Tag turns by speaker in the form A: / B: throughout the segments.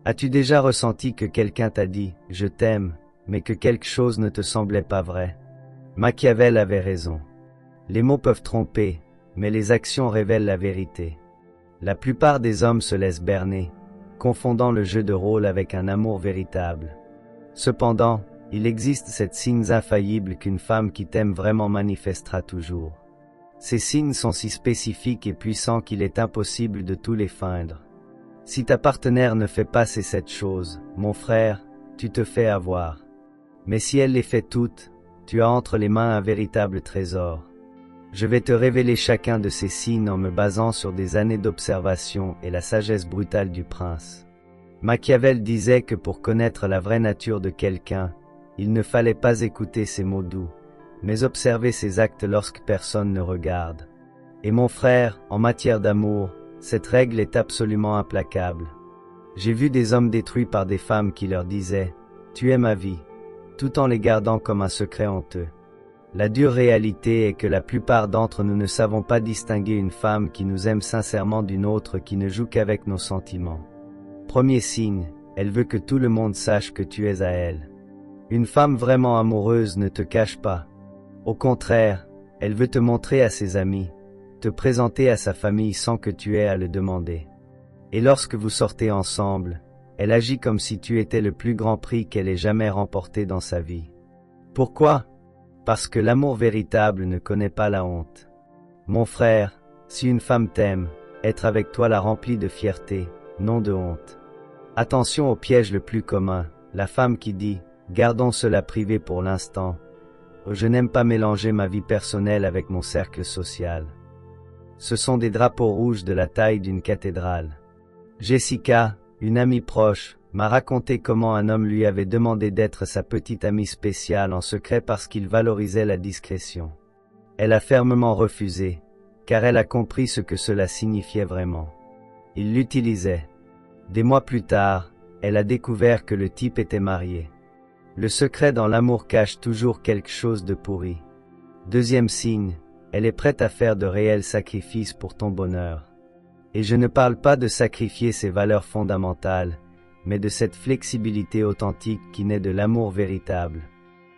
A: As-tu déjà ressenti que quelqu'un t'a dit « je t'aime », mais que quelque chose ne te semblait pas vrai? Machiavel avait raison. Les mots peuvent tromper, mais les actions révèlent la vérité. La plupart des hommes se laissent berner, confondant le jeu de rôle avec un amour véritable. Cependant, il existe ces signes infaillibles qu'une femme qui t'aime vraiment manifestera toujours. Ces signes sont si spécifiques et puissants qu'il est impossible de tous les feindre. Si ta partenaire ne fait pas ces 7 choses, mon frère, tu te fais avoir. Mais si elle les fait toutes, tu as entre les mains un véritable trésor. Je vais te révéler chacun de ces signes en me basant sur des années d'observation et la sagesse brutale du prince. Machiavel disait que pour connaître la vraie nature de quelqu'un, il ne fallait pas écouter ses mots doux, mais observer ses actes lorsque personne ne regarde. Et mon frère, en matière d'amour, cette règle est absolument implacable. J'ai vu des hommes détruits par des femmes qui leur disaient « Tu es ma vie », tout en les gardant comme un secret honteux. La dure réalité est que la plupart d'entre nous ne savons pas distinguer une femme qui nous aime sincèrement d'une autre qui ne joue qu'avec nos sentiments. Premier signe, elle veut que tout le monde sache que tu es à elle. Une femme vraiment amoureuse ne te cache pas. Au contraire, elle veut te montrer à ses amis, te présenter à sa famille sans que tu aies à le demander. Et lorsque vous sortez ensemble, elle agit comme si tu étais le plus grand prix qu'elle ait jamais remporté dans sa vie. Pourquoi? Parce que l'amour véritable ne connaît pas la honte. Mon frère, si une femme t'aime, être avec toi la remplit de fierté, non de honte. Attention au piège le plus commun, la femme qui dit « Gardons cela privé pour l'instant ». Je n'aime pas mélanger ma vie personnelle avec mon cercle social. Ce sont des drapeaux rouges de la taille d'une cathédrale. Jessica, une amie proche, m'a raconté comment un homme lui avait demandé d'être sa petite amie spéciale en secret parce qu'il valorisait la discrétion. Elle a fermement refusé, car elle a compris ce que cela signifiait vraiment. Il l'utilisait. Des mois plus tard, elle a découvert que le type était marié. Le secret dans l'amour cache toujours quelque chose de pourri. Deuxième signe, elle est prête à faire de réels sacrifices pour ton bonheur. Et je ne parle pas de sacrifier ses valeurs fondamentales, mais de cette flexibilité authentique qui naît de l'amour véritable.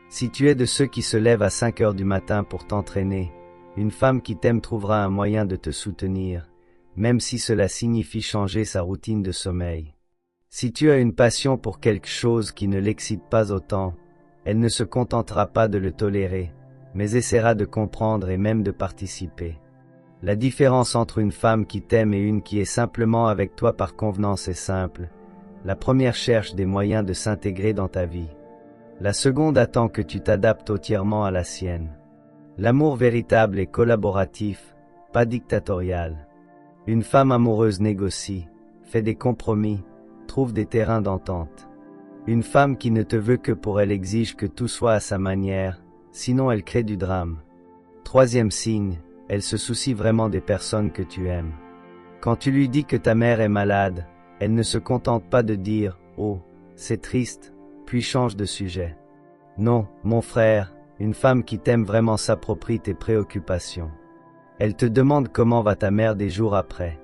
A: Si tu es de ceux qui se lèvent à 5 heures du matin pour t'entraîner, une femme qui t'aime trouvera un moyen de te soutenir, même si cela signifie changer sa routine de sommeil. Si tu as une passion pour quelque chose qui ne l'excite pas autant, elle ne se contentera pas de le tolérer, mais essaiera de comprendre et même de participer. La différence entre une femme qui t'aime et une qui est simplement avec toi par convenance est simple. La première cherche des moyens de s'intégrer dans ta vie. La seconde attend que tu t'adaptes entièrement à la sienne. L'amour véritable est collaboratif, pas dictatorial. Une femme amoureuse négocie, fait des compromis, trouve des terrains d'entente. Une femme qui ne te veut que pour elle exige que tout soit à sa manière, sinon elle crée du drame. Troisième signe, elle se soucie vraiment des personnes que tu aimes. Quand tu lui dis que ta mère est malade, elle ne se contente pas de dire « Oh, c'est triste », puis change de sujet. Non, mon frère, une femme qui t'aime vraiment s'approprie tes préoccupations. Elle te demande comment va ta mère des jours après.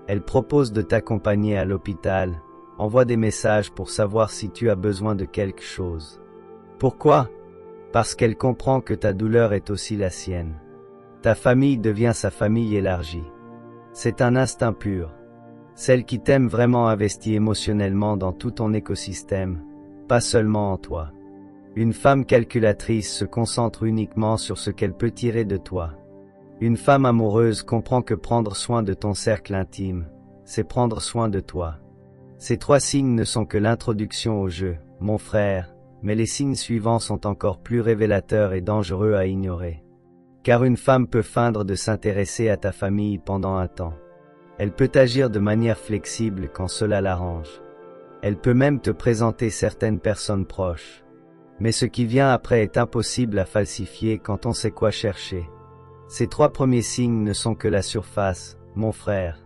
A: Elle propose de t'accompagner à l'hôpital, envoie des messages pour savoir si tu as besoin de quelque chose. Pourquoi? Parce qu'elle comprend que ta douleur est aussi la sienne. Ta famille devient sa famille élargie. C'est un instinct pur. Celle qui t'aime vraiment investit émotionnellement dans tout ton écosystème, pas seulement en toi. Une femme calculatrice se concentre uniquement sur ce qu'elle peut tirer de toi. Une femme amoureuse comprend que prendre soin de ton cercle intime, c'est prendre soin de toi. Ces 3 signes ne sont que l'introduction au jeu, mon frère, mais les signes suivants sont encore plus révélateurs et dangereux à ignorer. Car une femme peut feindre de s'intéresser à ta famille pendant un temps. Elle peut agir de manière flexible quand cela l'arrange. Elle peut même te présenter certaines personnes proches. Mais ce qui vient après est impossible à falsifier quand on sait quoi chercher. Ces 3 premiers signes ne sont que la surface, mon frère.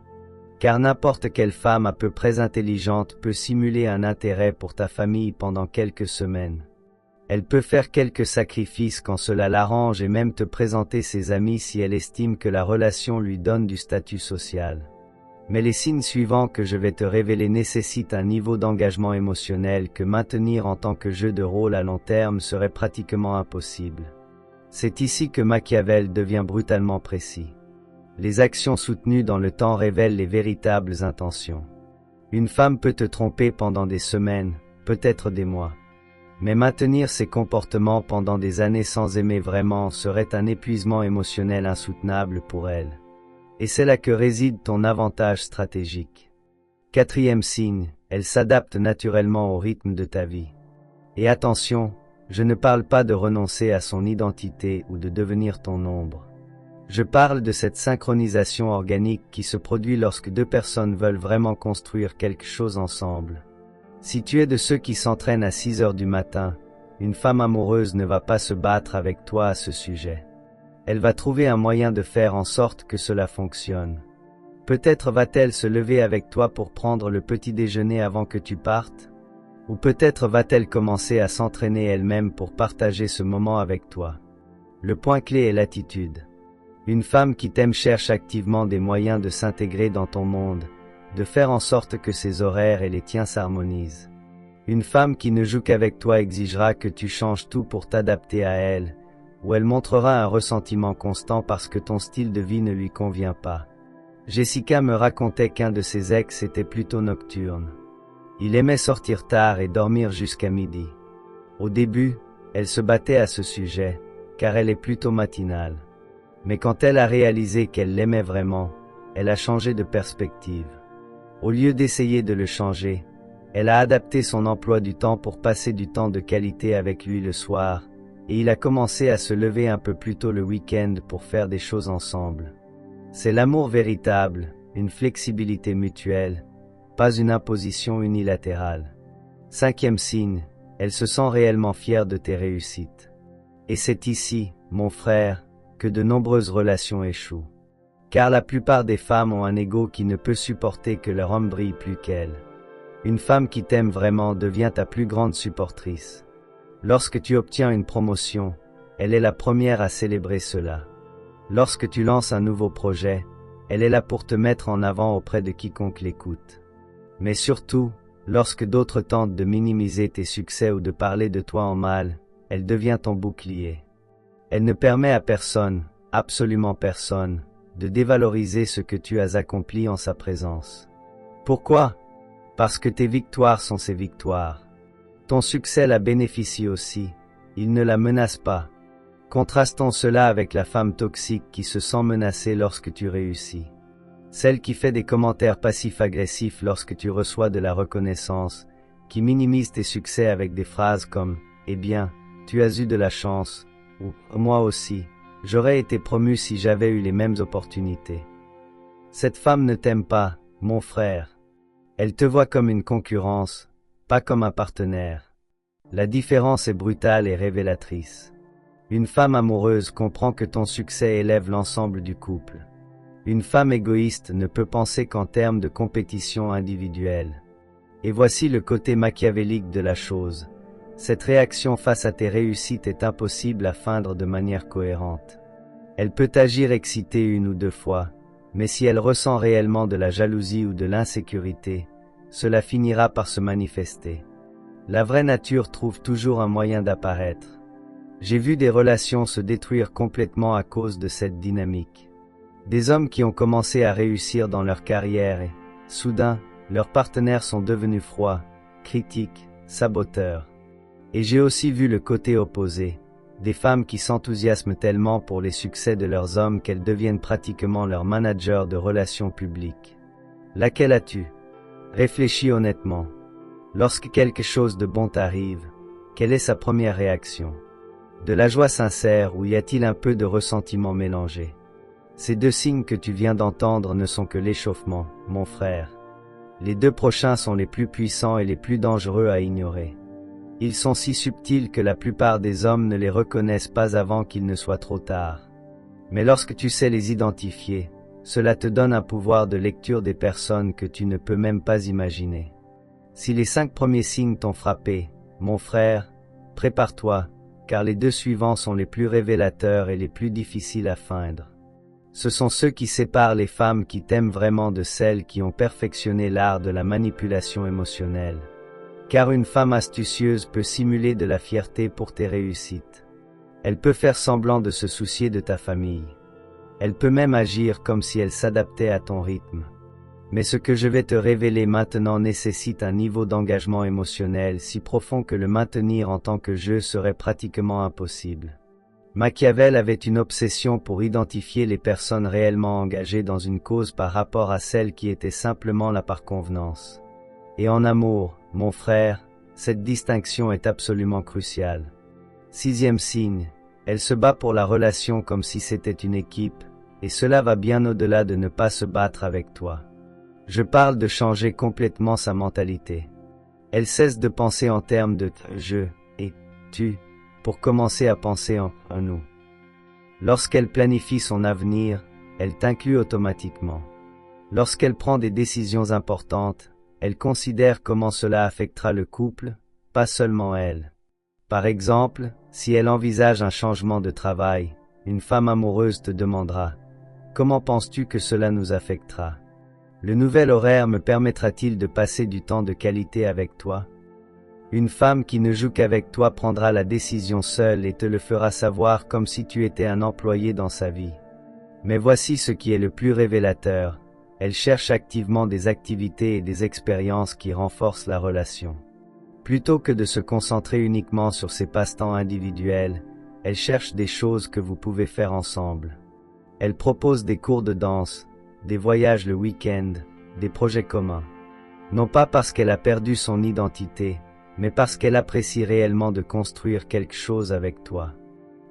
A: Car n'importe quelle femme à peu près intelligente peut simuler un intérêt pour ta famille pendant quelques semaines. Elle peut faire quelques sacrifices quand cela l'arrange et même te présenter ses amis si elle estime que la relation lui donne du statut social. Mais les signes suivants que je vais te révéler nécessitent un niveau d'engagement émotionnel que maintenir en tant que jeu de rôle à long terme serait pratiquement impossible. C'est ici que Machiavel devient brutalement précis. Les actions soutenues dans le temps révèlent les véritables intentions. Une femme peut te tromper pendant des semaines, peut-être des mois. Mais maintenir ses comportements pendant des années sans aimer vraiment serait un épuisement émotionnel insoutenable pour elle. Et c'est là que réside ton avantage stratégique. Quatrième signe, elle s'adapte naturellement au rythme de ta vie. Et attention, je ne parle pas de renoncer à son identité ou de devenir ton ombre. Je parle de cette synchronisation organique qui se produit lorsque deux personnes veulent vraiment construire quelque chose ensemble. Si tu es de ceux qui s'entraînent à 6 heures du matin, une femme amoureuse ne va pas se battre avec toi à ce sujet. Elle va trouver un moyen de faire en sorte que cela fonctionne. Peut-être va-t-elle se lever avec toi pour prendre le petit déjeuner avant que tu partes? Ou peut-être va-t-elle commencer à s'entraîner elle-même pour partager ce moment avec toi? Le point clé est l'attitude. Une femme qui t'aime cherche activement des moyens de s'intégrer dans ton monde, de faire en sorte que ses horaires et les tiens s'harmonisent. Une femme qui ne joue qu'avec toi exigera que tu changes tout pour t'adapter à elle, ou elle montrera un ressentiment constant parce que ton style de vie ne lui convient pas. Jessica me racontait qu'un de ses ex était plutôt nocturne. Il aimait sortir tard et dormir jusqu'à midi. Au début, elle se battait à ce sujet, car elle est plutôt matinale. Mais quand elle a réalisé qu'elle l'aimait vraiment, elle a changé de perspective. Au lieu d'essayer de le changer, elle a adapté son emploi du temps pour passer du temps de qualité avec lui le soir, et il a commencé à se lever un peu plus tôt le week-end pour faire des choses ensemble. C'est l'amour véritable, une flexibilité mutuelle, pas une imposition unilatérale. Cinquième signe, elle se sent réellement fière de tes réussites. Et c'est ici, mon frère, que de nombreuses relations échouent. Car la plupart des femmes ont un ego qui ne peut supporter que leur homme brille plus qu'elle. Une femme qui t'aime vraiment devient ta plus grande supportrice. Lorsque tu obtiens une promotion, elle est la première à célébrer cela. Lorsque tu lances un nouveau projet, elle est là pour te mettre en avant auprès de quiconque l'écoute. Mais surtout, lorsque d'autres tentent de minimiser tes succès ou de parler de toi en mal, elle devient ton bouclier. Elle ne permet à personne, absolument personne, de dévaloriser ce que tu as accompli en sa présence. Pourquoi? Parce que tes victoires sont ses victoires. Ton succès la bénéficie aussi, il ne la menace pas. Contrastons cela avec la femme toxique qui se sent menacée lorsque tu réussis. Celle qui fait des commentaires passifs-agressifs lorsque tu reçois de la reconnaissance, qui minimise tes succès avec des phrases comme « Eh bien, tu as eu de la chance » ou « Moi aussi, j'aurais été promu si j'avais eu les mêmes opportunités. » Cette femme ne t'aime pas, mon frère. Elle te voit comme une concurrence, pas comme un partenaire. La différence est brutale et révélatrice. Une femme amoureuse comprend que ton succès élève l'ensemble du couple. Une femme égoïste ne peut penser qu'en termes de compétition individuelle. Et voici le côté machiavélique de la chose. Cette réaction face à tes réussites est impossible à feindre de manière cohérente. Elle peut agir excitée 1 ou 2 fois, mais si elle ressent réellement de la jalousie ou de l'insécurité, cela finira par se manifester. La vraie nature trouve toujours un moyen d'apparaître. J'ai vu des relations se détruire complètement à cause de cette dynamique. Des hommes qui ont commencé à réussir dans leur carrière et, soudain, leurs partenaires sont devenus froids, critiques, saboteurs. Et j'ai aussi vu le côté opposé, des femmes qui s'enthousiasment tellement pour les succès de leurs hommes qu'elles deviennent pratiquement leurs managers de relations publiques. Laquelle as-tu? Réfléchis honnêtement. Lorsque quelque chose de bon t'arrive, quelle est sa première réaction? De la joie sincère ou y a-t-il un peu de ressentiment mélangé? Ces 2 signes que tu viens d'entendre ne sont que l'échauffement, mon frère. Les 2 prochains sont les plus puissants et les plus dangereux à ignorer. Ils sont si subtils que la plupart des hommes ne les reconnaissent pas avant qu'il ne soit trop tard. Mais lorsque tu sais les identifier, cela te donne un pouvoir de lecture des personnes que tu ne peux même pas imaginer. Si les 5 premiers signes t'ont frappé, mon frère, prépare-toi, car les 2 suivants sont les plus révélateurs et les plus difficiles à feindre. Ce sont ceux qui séparent les femmes qui t'aiment vraiment de celles qui ont perfectionné l'art de la manipulation émotionnelle. Car une femme astucieuse peut simuler de la fierté pour tes réussites. Elle peut faire semblant de se soucier de ta famille. Elle peut même agir comme si elle s'adaptait à ton rythme. Mais ce que je vais te révéler maintenant nécessite un niveau d'engagement émotionnel si profond que le maintenir en tant que jeu serait pratiquement impossible. Machiavel avait une obsession pour identifier les personnes réellement engagées dans une cause par rapport à celles qui étaient simplement là par convenance. Et en amour, mon frère, cette distinction est absolument cruciale. 6e signe, elle se bat pour la relation comme si c'était une équipe, et cela va bien au-delà de ne pas se battre avec toi. Je parle de changer complètement sa mentalité. Elle cesse de penser en termes de « je » et « tu » pour commencer à penser en « nous ». Lorsqu'elle planifie son avenir, elle t'inclut automatiquement. Lorsqu'elle prend des décisions importantes, elle considère comment cela affectera le couple, pas seulement elle. Par exemple, si elle envisage un changement de travail, une femme amoureuse te demandera « Comment penses-tu que cela nous affectera ? Le nouvel horaire me permettra-t-il de passer du temps de qualité avec toi ?» Une femme qui ne joue qu'avec toi prendra la décision seule et te le fera savoir comme si tu étais un employé dans sa vie. Mais voici ce qui est le plus révélateur, elle cherche activement des activités et des expériences qui renforcent la relation. Plutôt que de se concentrer uniquement sur ses passe-temps individuels, elle cherche des choses que vous pouvez faire ensemble. Elle propose des cours de danse, des voyages le week-end, des projets communs. Non pas parce qu'elle a perdu son identité, mais parce qu'elle apprécie réellement de construire quelque chose avec toi.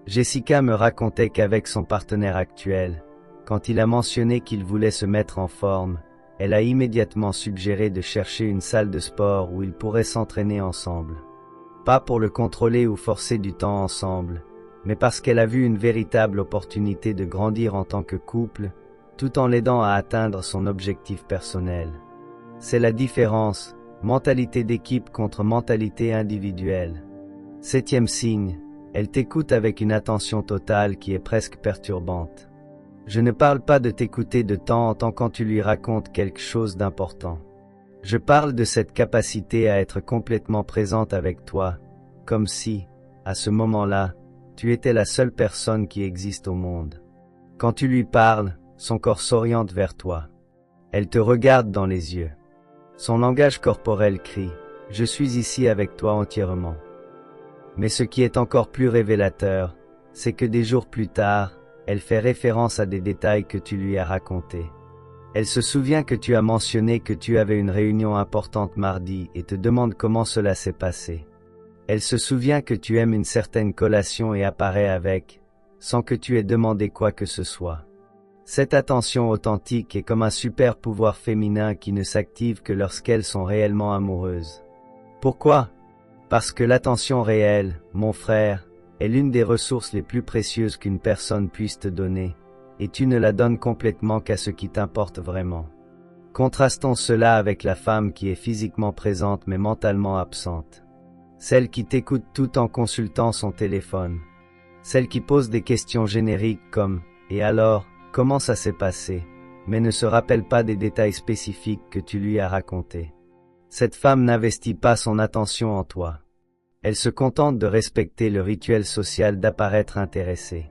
A: Jessica me racontait qu'avec son partenaire actuel, quand il a mentionné qu'il voulait se mettre en forme, elle a immédiatement suggéré de chercher une salle de sport où ils pourraient s'entraîner ensemble. Pas pour le contrôler ou forcer du temps ensemble, mais parce qu'elle a vu une véritable opportunité de grandir en tant que couple, tout en l'aidant à atteindre son objectif personnel. C'est la différence, mentalité d'équipe contre mentalité individuelle. 7e signe, elle t'écoute avec une attention totale qui est presque perturbante. Je ne parle pas de t'écouter de temps en temps quand tu lui racontes quelque chose d'important. Je parle de cette capacité à être complètement présente avec toi, comme si, à ce moment-là, tu étais la seule personne qui existe au monde. Quand tu lui parles, son corps s'oriente vers toi. Elle te regarde dans les yeux. Son langage corporel crie « Je suis ici avec toi entièrement ». Mais ce qui est encore plus révélateur, c'est que des jours plus tard, elle fait référence à des détails que tu lui as racontés. Elle se souvient que tu as mentionné que tu avais une réunion importante mardi et te demande comment cela s'est passé. Elle se souvient que tu aimes une certaine collation et apparaît avec, sans que tu aies demandé quoi que ce soit. Cette attention authentique est comme un super pouvoir féminin qui ne s'active que lorsqu'elles sont réellement amoureuses. Pourquoi? Parce que l'attention réelle, mon frère, est l'une des ressources les plus précieuses qu'une personne puisse te donner, et tu ne la donnes complètement qu'à ce qui t'importe vraiment. Contrastons cela avec la femme qui est physiquement présente mais mentalement absente. Celle qui t'écoute tout en consultant son téléphone. Celle qui pose des questions génériques comme « Et alors, comment ça s'est passé ?» mais ne se rappelle pas des détails spécifiques que tu lui as racontés. Cette femme n'investit pas son attention en toi. Elle se contente de respecter le rituel social d'apparaître intéressée.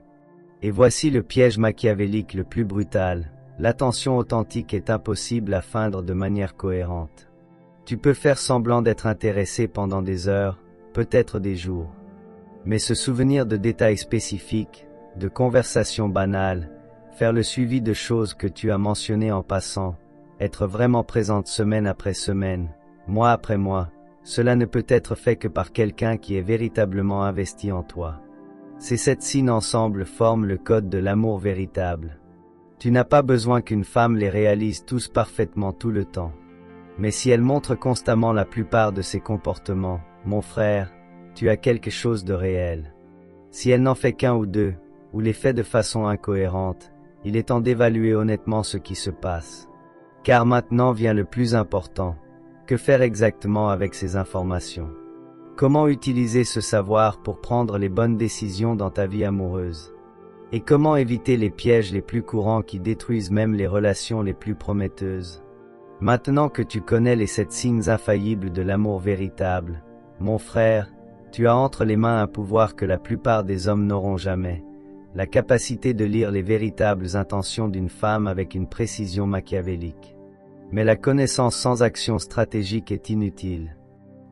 A: Et voici le piège machiavélique le plus brutal. L'attention authentique est impossible à feindre de manière cohérente. Tu peux faire semblant d'être intéressé pendant des heures, peut-être des jours. Mais se souvenir de détails spécifiques, de conversations banales, faire le suivi de choses que tu as mentionnées en passant, être vraiment présente semaine après semaine, mois après mois, cela ne peut être fait que par quelqu'un qui est véritablement investi en toi. Ces 7 signes ensemble forment le code de l'amour véritable. Tu n'as pas besoin qu'une femme les réalise tous parfaitement tout le temps. Mais si elle montre constamment la plupart de ses comportements, mon frère, tu as quelque chose de réel. Si elle n'en fait qu'un ou deux, ou les fait de façon incohérente, il est temps d'évaluer honnêtement ce qui se passe. Car maintenant vient le plus important. Que faire exactement avec ces informations? Comment utiliser ce savoir pour prendre les bonnes décisions dans ta vie amoureuse? Et comment éviter les pièges les plus courants qui détruisent même les relations les plus prometteuses? Maintenant que tu connais les 7 signes infaillibles de l'amour véritable, mon frère, tu as entre les mains un pouvoir que la plupart des hommes n'auront jamais, la capacité de lire les véritables intentions d'une femme avec une précision machiavélique. Mais la connaissance sans action stratégique est inutile.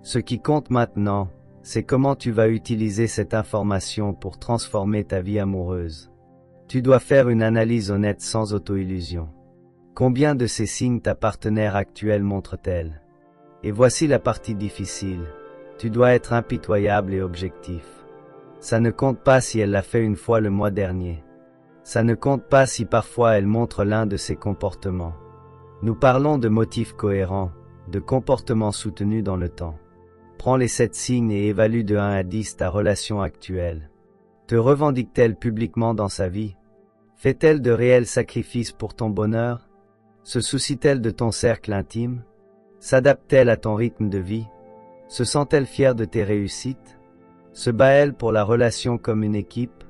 A: Ce qui compte maintenant, c'est comment tu vas utiliser cette information pour transformer ta vie amoureuse. Tu dois faire une analyse honnête sans auto-illusion. Combien de ces signes ta partenaire actuelle montre-t-elle? Et voici la partie difficile. Tu dois être impitoyable et objectif. Ça ne compte pas si elle l'a fait une fois le mois dernier. Ça ne compte pas si parfois elle montre l'un de ses comportements. Nous parlons de motifs cohérents, de comportements soutenus dans le temps. Prends les 7 signes et évalue de 1 à 10 ta relation actuelle. Te revendique-t-elle publiquement dans sa vie? Fait-elle de réels sacrifices pour ton bonheur? Se soucie-t-elle de ton cercle intime? S'adapte-t-elle à ton rythme de vie? Se sent-elle fière de tes réussites? Se bat-elle pour la relation comme une équipe?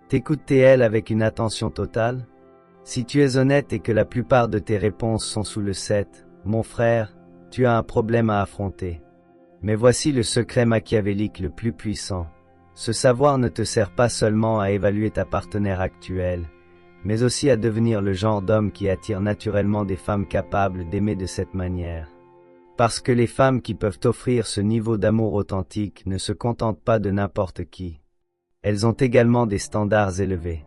A: T'écoute-t-elle avec une attention totale? Si tu es honnête et que la plupart de tes réponses sont sous le 7, mon frère, tu as un problème à affronter. Mais voici le secret machiavélique le plus puissant. Ce savoir ne te sert pas seulement à évaluer ta partenaire actuelle, mais aussi à devenir le genre d'homme qui attire naturellement des femmes capables d'aimer de cette manière. Parce que les femmes qui peuvent offrir ce niveau d'amour authentique ne se contentent pas de n'importe qui. Elles ont également des standards élevés.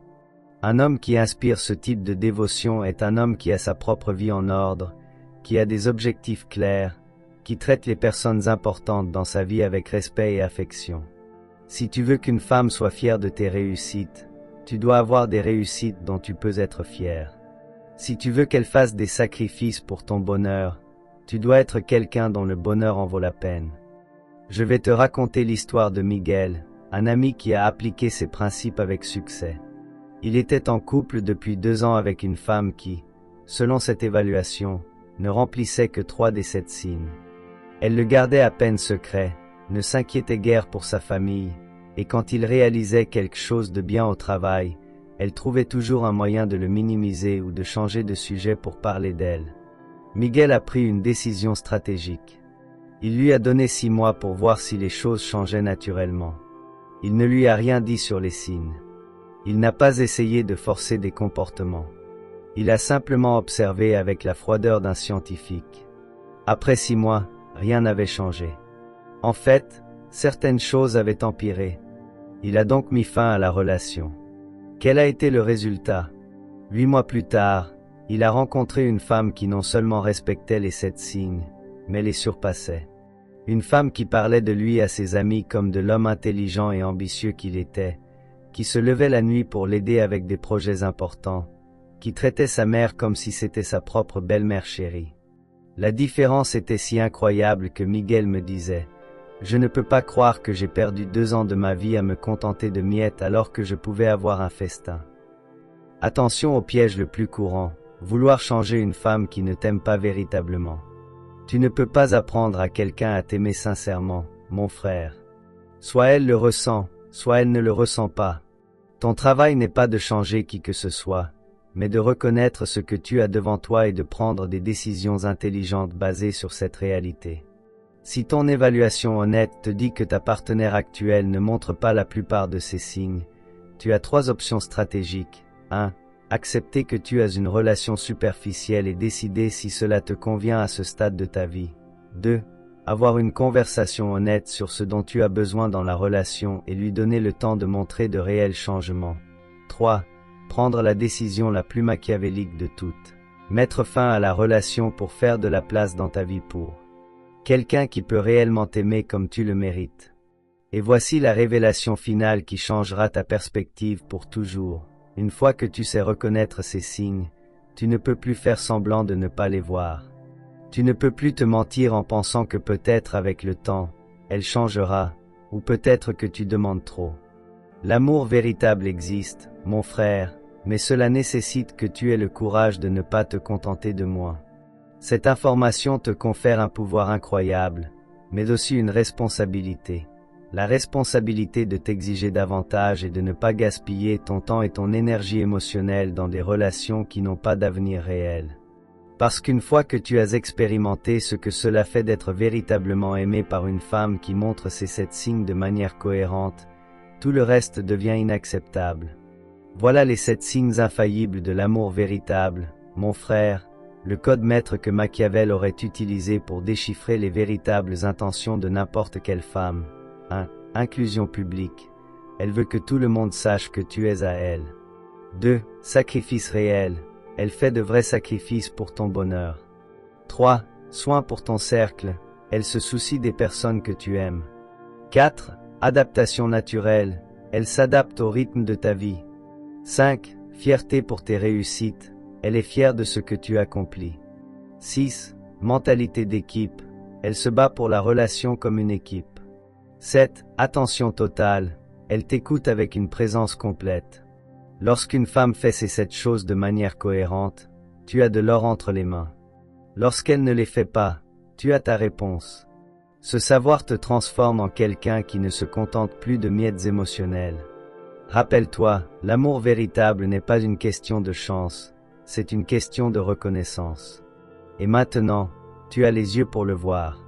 A: Un homme qui inspire ce type de dévotion est un homme qui a sa propre vie en ordre, qui a des objectifs clairs, qui traite les personnes importantes dans sa vie avec respect et affection. Si tu veux qu'une femme soit fière de tes réussites, tu dois avoir des réussites dont tu peux être fier. Si tu veux qu'elle fasse des sacrifices pour ton bonheur, tu dois être quelqu'un dont le bonheur en vaut la peine. Je vais te raconter l'histoire de Miguel, un ami qui a appliqué ces principes avec succès. Il était en couple depuis 2 ans avec une femme qui, selon cette évaluation, ne remplissait que 3 des 7 signes. Elle le gardait à peine secret, ne s'inquiétait guère pour sa famille, et quand il réalisait quelque chose de bien au travail, elle trouvait toujours un moyen de le minimiser ou de changer de sujet pour parler d'elle. Miguel a pris une décision stratégique. Il lui a donné 6 mois pour voir si les choses changeaient naturellement. Il ne lui a rien dit sur les signes. Il n'a pas essayé de forcer des comportements. Il a simplement observé avec la froideur d'un scientifique. Après 6 mois, rien n'avait changé. En fait, certaines choses avaient empiré. Il a donc mis fin à la relation. Quel a été le résultat? 8 mois plus tard, il a rencontré une femme qui non seulement respectait les 7 signes, mais les surpassait. Une femme qui parlait de lui à ses amis comme de l'homme intelligent et ambitieux qu'il était, qui se levait la nuit pour l'aider avec des projets importants, qui traitait sa mère comme si c'était sa propre belle-mère chérie. La différence était si incroyable que Miguel me disait « Je ne peux pas croire que j'ai perdu 2 ans de ma vie à me contenter de miettes alors que je pouvais avoir un festin. » Attention au piège le plus courant, vouloir changer une femme qui ne t'aime pas véritablement. Tu ne peux pas apprendre à quelqu'un à t'aimer sincèrement, mon frère. Soit elle le ressent, soit elle ne le ressent pas. Ton travail n'est pas de changer qui que ce soit, mais de reconnaître ce que tu as devant toi et de prendre des décisions intelligentes basées sur cette réalité. Si ton évaluation honnête te dit que ta partenaire actuelle ne montre pas la plupart de ces signes, tu as 3 options stratégiques. 1. Accepter que tu as une relation superficielle et décider si cela te convient à ce stade de ta vie. 2. Avoir une conversation honnête sur ce dont tu as besoin dans la relation et lui donner le temps de montrer de réels changements. 3. Prendre la décision la plus machiavélique de toutes. Mettre fin à la relation pour faire de la place dans ta vie pour quelqu'un qui peut réellement t'aimer comme tu le mérites. Et voici la révélation finale qui changera ta perspective pour toujours. Une fois que tu sais reconnaître ces signes, tu ne peux plus faire semblant de ne pas les voir. Tu ne peux plus te mentir en pensant que peut-être avec le temps, elle changera, ou peut-être que tu demandes trop. L'amour véritable existe, mon frère, mais cela nécessite que tu aies le courage de ne pas te contenter de moi. Cette information te confère un pouvoir incroyable, mais aussi une responsabilité. la responsabilité de t'exiger davantage et de ne pas gaspiller ton temps et ton énergie émotionnelle dans des relations qui n'ont pas d'avenir réel. Parce qu'une fois que tu as expérimenté ce que cela fait d'être véritablement aimé par une femme qui montre ces 7 signes de manière cohérente, tout le reste devient inacceptable. Voilà les 7 signes infaillibles de l'amour véritable, mon frère, le code maître que Machiavel aurait utilisé pour déchiffrer les véritables intentions de n'importe quelle femme. 1. Inclusion publique. Elle veut que tout le monde sache que tu es à elle. 2. Sacrifice réel. Elle fait de vrais sacrifices pour ton bonheur. 3. Soin pour ton cercle. Elle se soucie des personnes que tu aimes. 4. Adaptation naturelle. Elle s'adapte au rythme de ta vie. 5. Fierté pour tes réussites. Elle est fière de ce que tu accomplis. 6. Mentalité d'équipe. Elle se bat pour la relation comme une équipe. 7. Attention totale. Elle t'écoute avec une présence complète. Lorsqu'une femme fait ces 7 choses de manière cohérente, tu as de l'or entre les mains. Lorsqu'elle ne les fait pas, tu as ta réponse. Ce savoir te transforme en quelqu'un qui ne se contente plus de miettes émotionnelles. Rappelle-toi, l'amour véritable n'est pas une question de chance, c'est une question de reconnaissance. Et maintenant, tu as les yeux pour le voir.